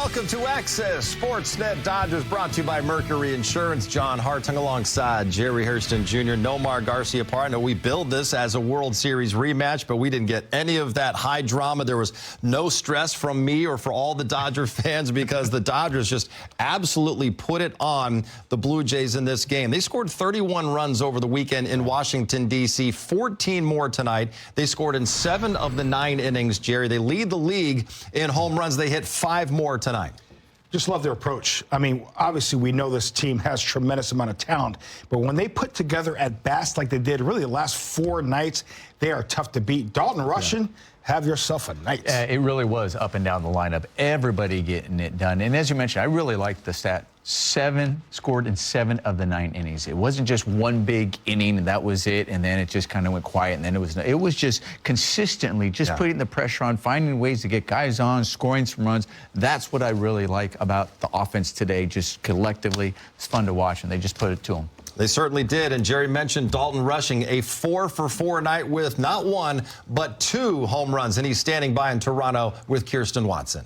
welcome to Access Sportsnet Dodgers, brought to you by Mercury Insurance. John Hartung alongside Jerry Hairston Jr., Nomar Garcia Parra. I know we billed this as a World Series rematch, but we didn't get any of that high drama. There was no stress from me or for all the Dodger fans because the Dodgers just absolutely put it on the Blue Jays in this game. They scored 31 runs over the weekend in Washington, D.C., 14 more tonight. They scored in 7 of the 9 innings, Jerry. They lead the league in home runs. They hit 5 more tonight. Just love their approach. I mean, obviously, we know this team has tremendous amount of talent, but when they put together at bats like they did really the last 4 nights, they are tough to beat. Dalton Rushing, have yourself a night. It really was up and down the lineup. Everybody getting it done. And as you mentioned, I really liked the stat. 7 scored in 7 of the 9 innings. It wasn't just one big inning and that was it, and then it just kind of went quiet, and then it was just consistently just putting the pressure on, finding ways to get guys on, scoring some runs. That's what I really like about the offense today. Just collectively, it's fun to watch, and they just put it to them. They certainly did, and Jerry mentioned Dalton Rushing, a 4-for-4 night with not 1, but 2 home runs, and he's standing by in Toronto with Kirsten Watson.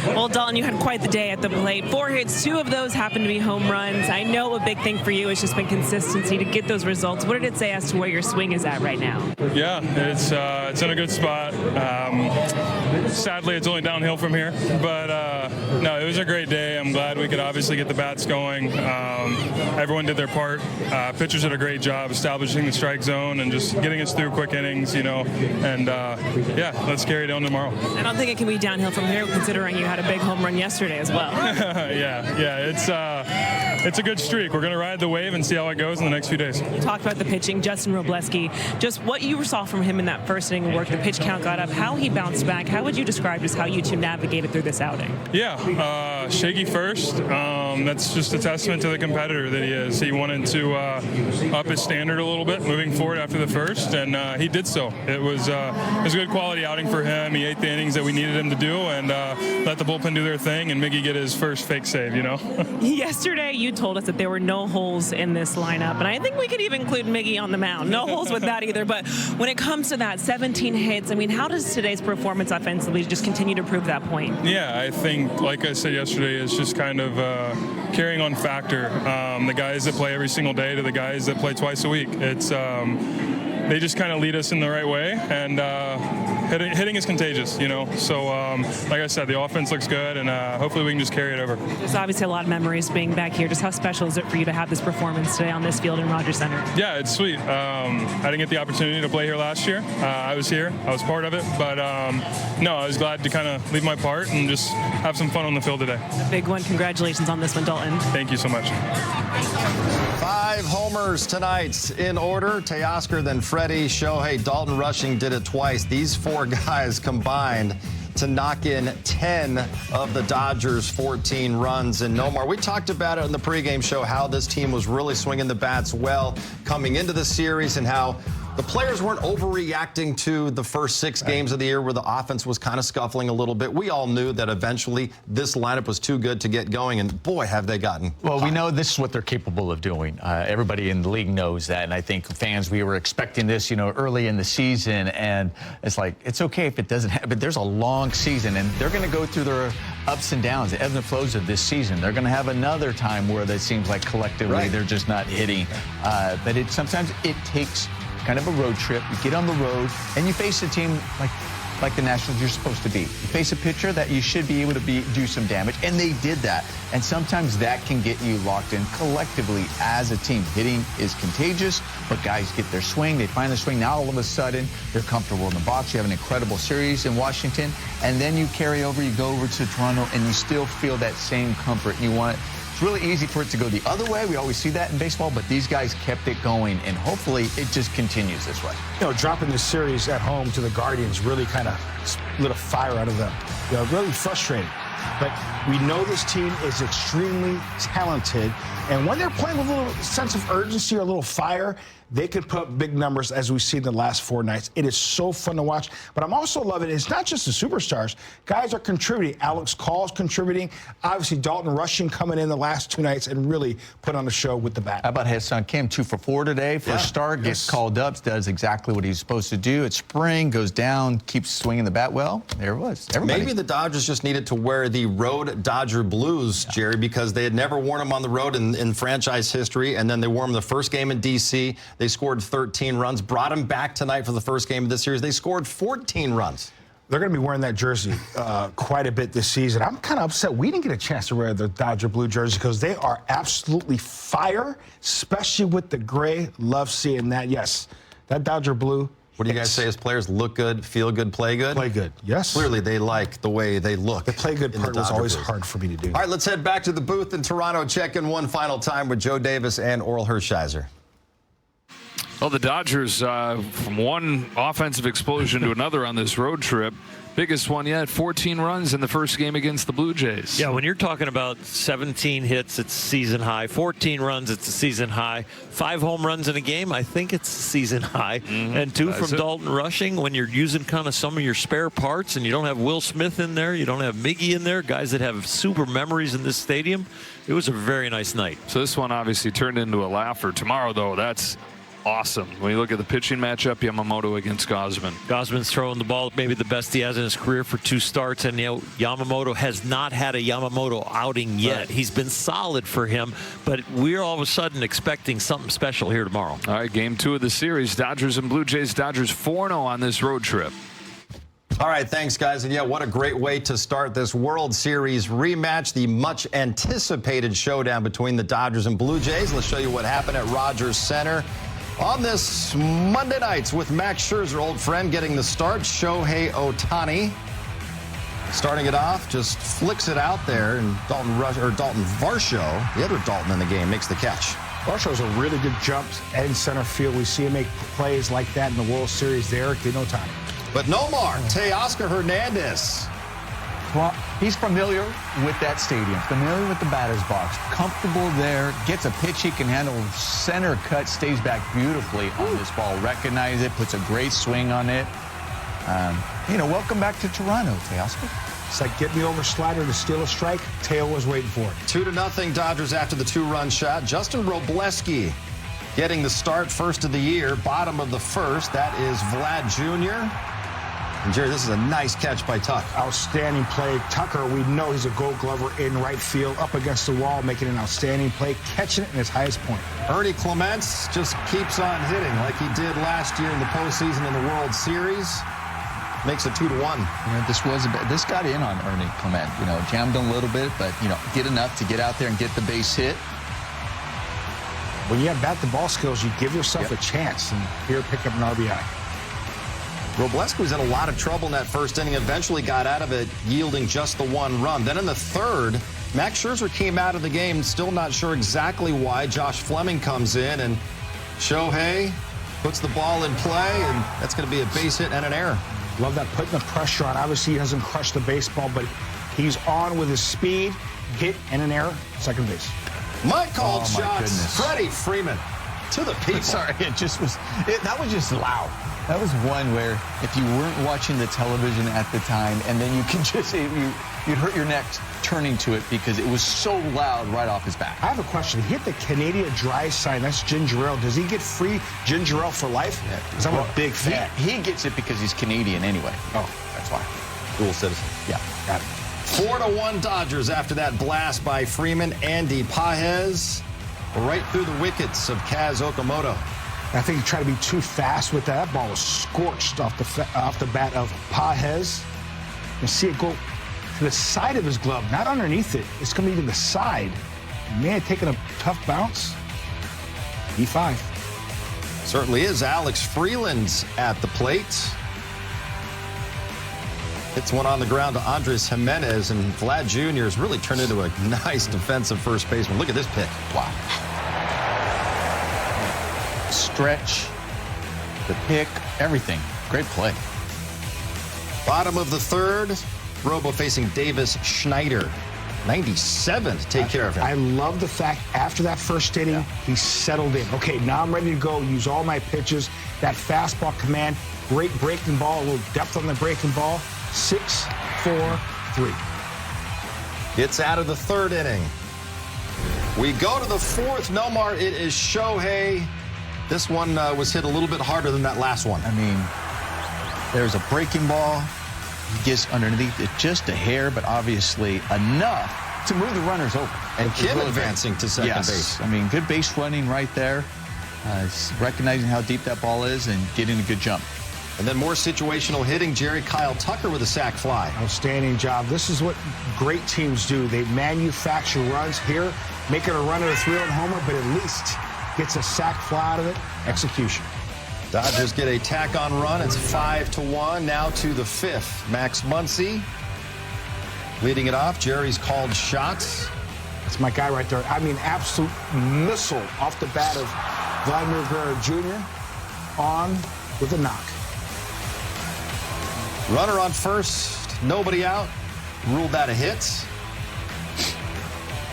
Well, Dalton, you had quite the day at the plate. 4 hits, 2 of those happened to be home runs. I know a big thing for you has just been consistency to get those results. What did it say as to where your swing is at right now? Yeah, it's in a good spot. Sadly, it's only downhill from here. But, no, it was a great day. I'm glad we could obviously get the bats going. Everyone did their part. Pitchers did a great job establishing the strike zone and just getting us through quick innings, you know. And, yeah, let's carry it on tomorrow. I don't think it can be downhill from here, considering you had a big home run yesterday as well. It's a good streak. We're going to ride the wave and see how it goes in the next few days. You talked about the pitching, Justin Robleski. Just what you saw from him in that first inning of work, the pitch count got up, how he bounced back. How would you describe just how you two navigated through this outing? Yeah, shaky first. That's just a testament to the competitor that he is. He wanted to up his standard a little bit moving forward after the first, and he did so. It was a good quality outing for him. He ate the innings that we needed him to do and let the bullpen do their thing and Miggy get his first fake save, you know? Yesterday, you told us that there were no holes in this lineup, and I think we could even include Miggy on the mound. No holes with that either, but when it comes to that, 17 hits, I mean, how does today's performance offensively just continue to prove that point? Yeah, I think, like I said yesterday, it's just kind of carrying on factor. The guys that play every single day to the guys that play twice a week. It's they just kind of lead us in the right way, and hitting is contagious, you know. So, like I said, the offense looks good, and hopefully we can just carry it over. There's obviously a lot of memories being back here. Just how special is it for you to have this performance today on this field in Rogers Center? Yeah, it's sweet. I didn't get the opportunity to play here last year. I was here. I was part of it. But, no, I was glad to kind of leave my part and just have some fun on the field today. A big one. Congratulations on this one, Dalton. Thank you so much. 5 homers tonight in order. Teoscar, then Freddie, Shohei, Dalton Rushing did it twice. These 4 guys combined to knock in 10 of the Dodgers' 14 runs. And Nomar, we talked about it in the pregame show, how this team was really swinging the bats well coming into the series and how the players weren't overreacting to the first 6 games of the year where the offense was kind of scuffling a little bit. We all knew that eventually this lineup was too good to get going, and boy, have they gotten Well, hot. we know this is what they're capable of doing. Everybody in the league knows that, and I think fans, we were expecting this, you know, early in the season, and it's like, it's okay if it doesn't happen. There's a long season, and they're going to go through their ups and downs, the ebbs and flows of this season. They're going to have another time where it seems like collectively they're just not hitting. But sometimes it takes kind of a road trip. You get on the road and you face a team like the Nationals you're supposed to be. You face a pitcher that you should be able to do some damage, and they did that. And sometimes that can get you locked in collectively as a team. Hitting is contagious, but guys get their swing. They find the swing. Now all of a sudden they're comfortable in the box. You have an incredible series in Washington, and then you carry over, you go over to Toronto, and you still feel that same comfort. You want it. It's really easy for it to go the other way. We always see that in baseball, but these guys kept it going, and hopefully it just continues this way. You know, dropping this series at home to the Guardians really kind of lit a fire out of them. You know, really frustrating. But we know this team is extremely talented, and when they're playing with a little sense of urgency or a little fire, they can put up big numbers as we've seen the last 4 nights. It is so fun to watch. But I'm also loving it's not just the superstars. Guys are contributing. Alex Call's contributing. Obviously, Dalton Rushing coming in the last 2 nights and really put on a show with the bat. How about his son Kim, 2 for 4 today? First start, gets called up, does exactly what he's supposed to do. It's spring, goes down, keeps swinging the bat well. There it was. Everybody. Maybe the Dodgers just needed to wear the road Dodger blues, Jerry, because they had never worn them on the road in franchise history, and then they wore them the first game in D.C. They scored 13 runs, brought them back tonight for the first game of this series. They scored 14 runs. They're going to be wearing that jersey quite a bit this season. I'm kind of upset we didn't get a chance to wear the Dodger blue jersey because they are absolutely fire, especially with the gray. Love seeing that. Yes, that Dodger blue. What do you guys say as players? Look good, feel good, play good? Play good, yes. Clearly, they like the way they look. The play good part was always hard for me to do. All right, let's head back to the booth in Toronto. Check in one final time with Joe Davis and Oral Hershiser. Well, the Dodgers, from one offensive explosion to another on this road trip, biggest one yet, 14 runs in the first game against the Blue Jays. Yeah, when you're talking about 17 hits, it's season high. 14 runs, it's a season high. 5 home runs in a game, I think it's season high. And 2 from Dalton Rushing. When you're using kind of some of your spare parts and you don't have Will Smith in there, you don't have Miggy in there, guys that have super memories in this stadium, it was a very nice night. So this one obviously turned into a laugher. Tomorrow, though, that's awesome. When you look at the pitching matchup, Yamamoto against Gausman. Gausman's throwing the ball maybe the best he has in his career for 2 starts, and Yamamoto has not had a Yamamoto outing yet. Right. He's been solid for him, but we're all of a sudden expecting something special here tomorrow. All right, game 2 of the series, Dodgers and Blue Jays. Dodgers 4-0 on this road trip. All right, thanks, guys. And, yeah, what a great way to start this World Series rematch, the much-anticipated showdown between the Dodgers and Blue Jays. Let's show you what happened at Rogers Center on this Monday nights with Max Scherzer, old friend, getting the start. Shohei Ohtani starting it off, just flicks it out there, and Dalton Varsho, the other Dalton in the game, makes the catch. Varsho's a really good jump in center field. We see him make plays like that in the World Series there. Get no time. But no more. Teoscar Hernandez. Well, he's familiar with that stadium, familiar with the batter's box, comfortable there, gets a pitch he can handle, center cut, stays back beautifully on this ball, recognizes it, puts a great swing on it. Welcome back to Toronto, Teoscar. It's like get me over slider to steal a strike. Teo was waiting for it. 2-0 Dodgers after the 2-run shot. Justin Robleski getting the start, first of the year, bottom of the first. That is Vlad Jr. And, Jerry, this is a nice catch by Tuck. Outstanding play. Tucker, we know he's a Gold Glover in right field, up against the wall, making an outstanding play, catching it in his highest point. Ernie Clements just keeps on hitting like he did last year in the postseason in the World Series. Makes it 2-1. This got in on Ernie Clement. Jammed him a little bit, but get enough to get out there and get the base hit. When you have bat-to-ball skills, you give yourself a chance, and here pick up an RBI. Robleski was in a lot of trouble in that first inning, eventually got out of it, yielding just the 1 run. Then in the third, Max Scherzer came out of the game, still not sure exactly why. Josh Fleming comes in, and Shohei puts the ball in play, and that's going to be a base hit and an error. Love that, putting the pressure on. Obviously, he hasn't crushed the baseball, but he's on with his speed, hit, and an error, second base. My called shots, Freddie Freeman to the people. Sorry, that was just loud. That was one where if you weren't watching the television at the time, and then you can just, you'd hurt your neck turning to it because it was so loud right off his back. I have a question. He hit the Canadian dry sign. That's ginger ale. Does he get free ginger ale for life? Yeah. Because I'm a big fan. He gets it because he's Canadian anyway. Oh, that's why. Dual citizen. Yeah. Got it. 4-1 Dodgers after that blast by Freeman. Andy Pages right through the wickets of Kaz Okamoto. I think he tried to be too fast with that. That ball was scorched off the bat of Pages. You see it go to the side of his glove, not underneath it. It's going to be to the side. Man, taking a tough bounce. E5. Certainly is. Alex Freeland's at the plate. Hits one on the ground to Andres Jimenez, and Vlad Jr. has really turned into a nice defensive first baseman. Look at this pick. Wow. Stretch, the pick, everything. Great play. Bottom of the third, Robo facing Davis Schneider. 97 to take care of him. I love the fact after that first inning, he settled in. Okay, now I'm ready to go. Use all my pitches. That fastball command, great breaking ball, a little depth on the breaking ball. 6, 4, 3. It's out of the third inning. We go to the fourth. Nomar, it is Shohei. This one was hit a little bit harder than that last one. I mean, there's a breaking ball. He gets underneath it just a hair, but obviously enough to move the runners over. And Kim advancing to second base. I mean, good base running right there. Recognizing how deep that ball is and getting a good jump. And then more situational hitting. Jerry, Kyle Tucker with a sac fly. Outstanding job. This is what great teams do. They manufacture runs here, making a run at a 3-run homer, but at least gets a sac fly out of it. Execution. Dodgers get a tack-on run. It's 5-1. Now to the fifth. Max Muncy leading it off. Jerry's called shots. That's my guy right there. I mean, absolute missile off the bat of Vladimir Guerrero Jr. on with a knock. Runner on first. Nobody out. Ruled that a hit.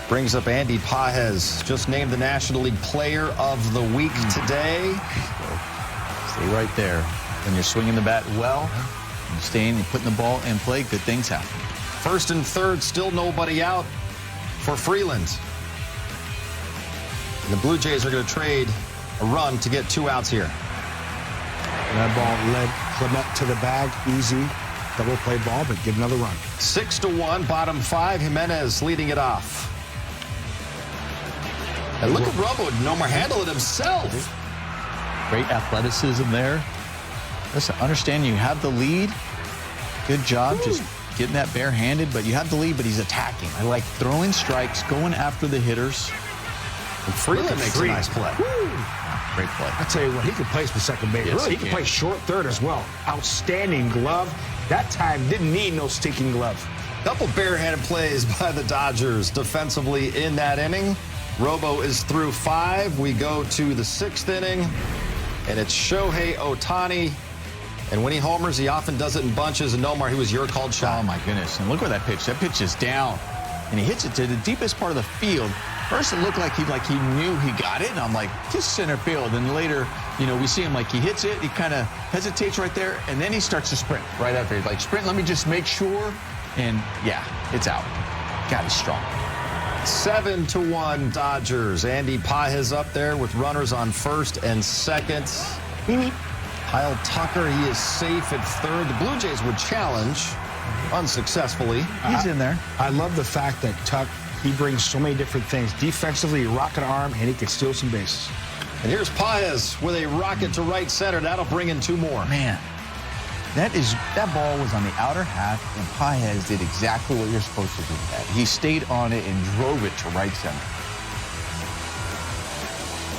Brings up Andy Pages, just named the National League Player of the Week today. Stay right there. When you're swinging the bat well, you're staying and putting the ball in play, good things happen. First and third, still nobody out for Freeland. And the Blue Jays are going to trade a run to get 2 outs here. That ball led Clement to the bag. Easy double play ball, but give another run. 6-1, bottom 5. Jimenez leading it off. And look at Robo. Nomar handle it himself. Great athleticism there. Listen, understand you have the lead. Good job just getting that barehanded, but you have the lead, but he's attacking. I like throwing strikes, going after the hitters. And Freeland makes a nice play. Great play. I tell you what, he can play for second base. Yes, really, he can play short third as well. Outstanding glove. That time didn't need no stinking glove. Couple barehanded plays by the Dodgers defensively in that inning. Robo is through 5. We go to the 6th inning, and it's Shohei Ohtani. And when he homers, he often does it in bunches. And Nomar, he was your called shot. Oh, my goodness. And look where that pitch. That pitch is down. And he hits it to the deepest part of the field. First, it looked like he knew he got it. And I'm like, just center field. And later, you know, we see him like he hits it. He kind of hesitates right there. And then he starts to sprint right after. He's like, sprint, let me just make sure. And, yeah, it's out. God, he's strong. 7-1 Dodgers. Andy Pages up there with runners on first and second. Kyle Tucker, he is safe at third. The Blue Jays would challenge unsuccessfully. He's in there. I love the fact that Tuck, he brings so many different things. Defensively, rocket arm, and he can steal some bases. And here's Pages with a rocket to right center. That'll bring in 2 more. Man, that ball was on the outer half, and Pages did exactly what you're supposed to do with that. He stayed on it and drove it to right center.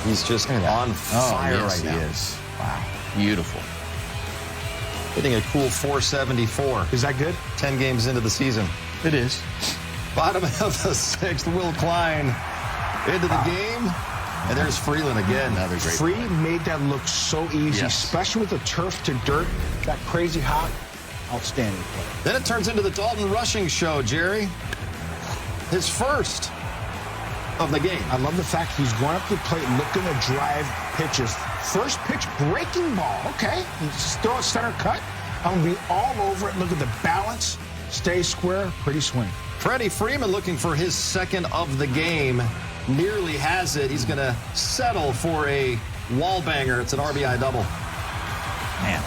He's just on fire yes, right now. He is. Wow, beautiful. Hitting a cool 474. Is that good? 10 games into the season. It is. Bottom of the 6th, Will Klein into the game. And there's Freeland again. Another great Free play. made that look so easy, Yes. especially with the turf to dirt, that crazy hot, outstanding play. Then it turns into the Dalton Rushing show, Jerry. His first of the game. I love the fact he's going up to the plate looking to drive pitches. First pitch, breaking ball. Okay, you just throw a center cut. I'm going to be all over it. Look at the balance. Stay square, pretty swing. Freddie Freeman looking for his second of the game. Nearly has it. He's going to settle for a wall banger. It's an RBI double. Man.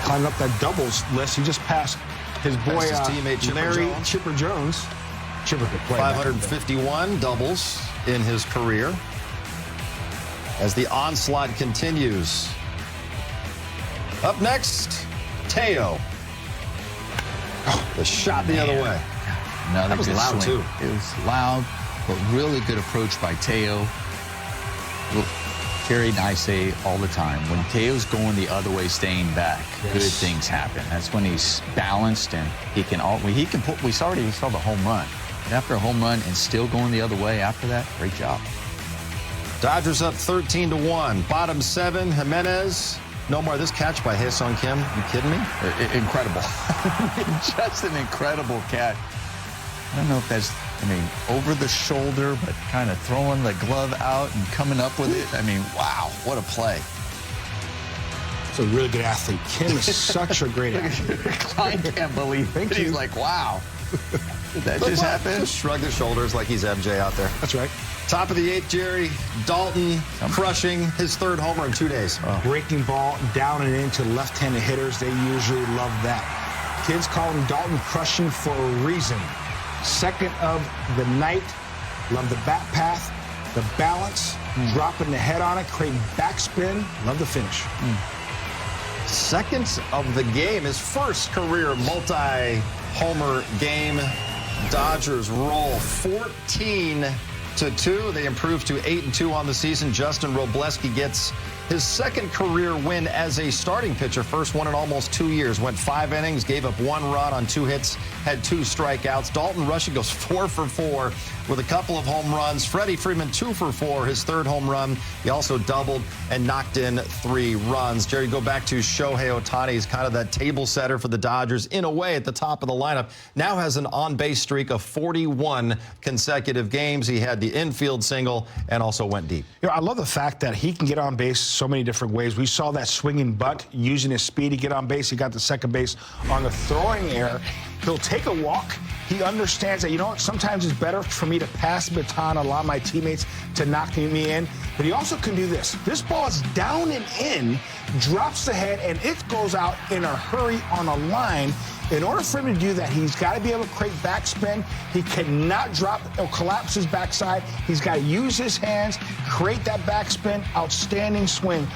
Climbing up that doubles list. He just passed his boy, His teammate, Chipper Larry Jones. Chipper Jones. Chipper could play. 551 doubles in his career. As the onslaught continues. Up next, Teo. Oh, the shot the other way. Another That was good loud, swing. too. It was loud, but really good approach by Teo. Look, Terry and I say all the time, when Teo's going the other way, staying back, good things happen. That's when he's balanced and he can put. We saw the home run. And after a home run and still going the other way after that, great job. Dodgers up 13-1. Bottom 7, Jimenez. No more. This catch by Ha-Seong Kim. You kidding me? Incredible. Just an incredible catch. I don't know if that's, over the shoulder, but kind of throwing the glove out and coming up with it. Wow, what a play. He's a really good athlete. Kim is such a great athlete. Klein can't believe it. He's like, wow. Did that just happen? Just shrug his shoulders like he's MJ out there. That's right. Top of the 8th, Jerry. Dalton crushing his 3rd homer in 2 days. Breaking ball down and into left-handed hitters. They usually love that. Kids call him Dalton crushing for a reason. 2nd of the night. Love the bat path, the balance, dropping the head on it, creating backspin. Love the finish. 2nd of the game, his 1st career multi-homer game. Dodgers roll 14-2. They improve to 8-2 on the season. Justin Robleski gets his 2nd career win as a starting pitcher. First one in almost 2 years. Went 5 innings, gave up 1 run on 2 hits, had 2 strikeouts. Dalton Rushing goes 4 for 4 with a couple of home runs. Freddie Freeman 2 for 4, his 3rd home run. He also doubled and knocked in 3 runs. Jerry, go back to Shohei Ohtani. He's kind of that table setter for the Dodgers in a way at the top of the lineup. Now has an on-base streak of 41 consecutive games. He had the infield single and also went deep. I love the fact that he can get on base so many different ways. We saw that swinging bunt, using his speed to get on base. He got to second base on the throwing error. He'll take a walk. He understands that, sometimes it's better for me to pass the baton, allow my teammates to knock me in. But he also can do this. This ball is down and in, drops the head, and it goes out in a hurry on a line. In order for him to do that, he's got to be able to create backspin. He cannot drop or collapse his backside. He's got to use his hands, create that backspin, outstanding swing.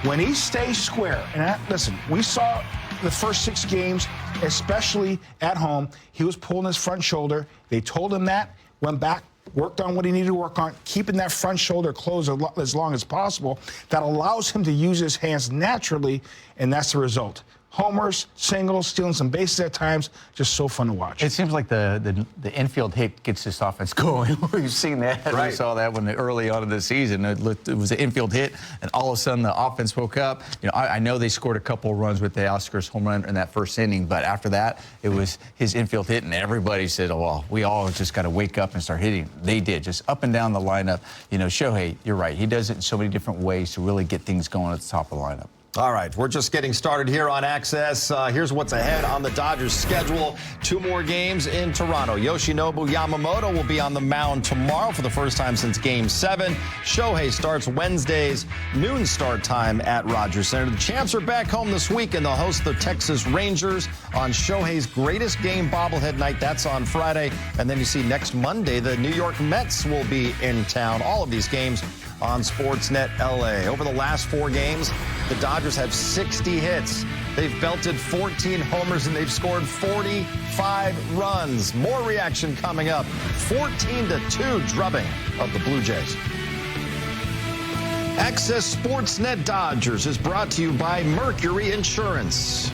When he stays square, and listen, we saw the first 6 games, especially at home, he was pulling his front shoulder. They told him that, went back, worked on what he needed to work on, keeping that front shoulder closed as long as possible. That allows him to use his hands naturally, and that's the result. Homers, singles, stealing some bases at times, just so fun to watch. It seems like the infield hit gets this offense going. We've seen that. Right. We saw that early on in the season. It was an infield hit, and all of a sudden the offense woke up. I know they scored a couple of runs with the Oscars home run in that first inning, but after that, it was his infield hit, and everybody said, oh, well, we all just got to wake up and start hitting. They did, just up and down the lineup. Shohei, you're right. He does it in so many different ways to really get things going at the top of the lineup. All right, we're just getting started here on Access. Here's what's ahead on the Dodgers' schedule. 2 more games in Toronto. Yoshinobu Yamamoto will be on the mound tomorrow for the first time since Game 7. Shohei starts Wednesday's noon start time at Rogers Center. The Champs are back home this week, and they'll host the Texas Rangers on Shohei's greatest game bobblehead night. That's on Friday. And then you see next Monday, the New York Mets will be in town. All of these games on Sportsnet LA. Over the last 4 games, the Dodgers have 60 hits. They've belted 14 homers, and they've scored 45 runs. More reaction coming up. 14-2 drubbing of the Blue Jays. Access Sportsnet Dodgers is brought to you by Mercury Insurance.